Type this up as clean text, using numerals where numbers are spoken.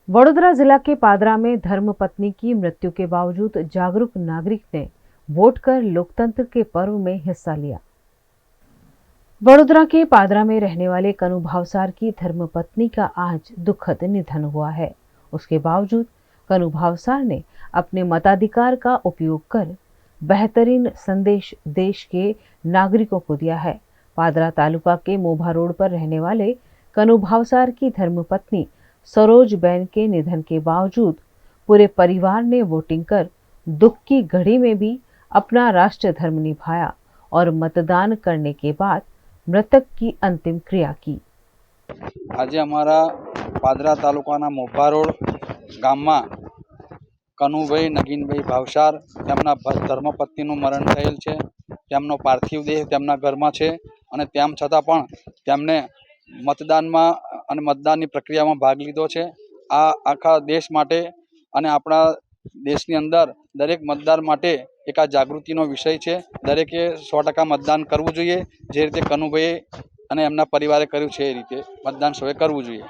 वडोदरा जिला के पादरा में धर्मपत्नी की मृत्यु के बावजूद जागरूक नागरिक ने वोट कर लोकतंत्र के पर्व में हिस्सा लिया। वडोदरा के पादरा में रहने वाले कनु भावसार की धर्मपत्नी का आज दुखद निधन हुआ है। उसके बावजूद कनु भावसार ने अपने मताधिकार का उपयोग कर बेहतरीन संदेश देश के नागरिकों को दिया है। पादरा तालुका के मोभा रोड पर रहने वाले कनु भावसार की धर्मपत्नी सरोज बेन के निधन के बावजूद पूरे परिवार ने वोटिंग कर दुख की घड़ी में भी अपना राष्ट्र धर्म निभाया और मतदान करने के बाद मृतक की अंतिम क्रिया की। आज अमारा पादरा तालुकाना मोभा रोड गामમાં કનુભાઈ નગીનભાઈ ભાવસાર તેમના ધર્મપત્નીનું મરણ થયેલ છે। તેમનો પાર્થિવ દેહ તેમના ઘરમાં છે અને તેમ છતાં પણ તેમને મતદાનમાં અને મતદાનની પ્રક્રિયામાં ભાગ લીધો છે। આ આખા દેશ માટે અને આપણા દેશની અંદર દરેક મતદાર માટે એક આ જાગૃતિનો વિષય છે। દરેકે 100% મતદાન કરવું જોઈએ। જે રીતે કનુભાઈ અને એમના પરિવારે કર્યું છે એ રીતે મતદાન સૌએ કરવું જોઈએ।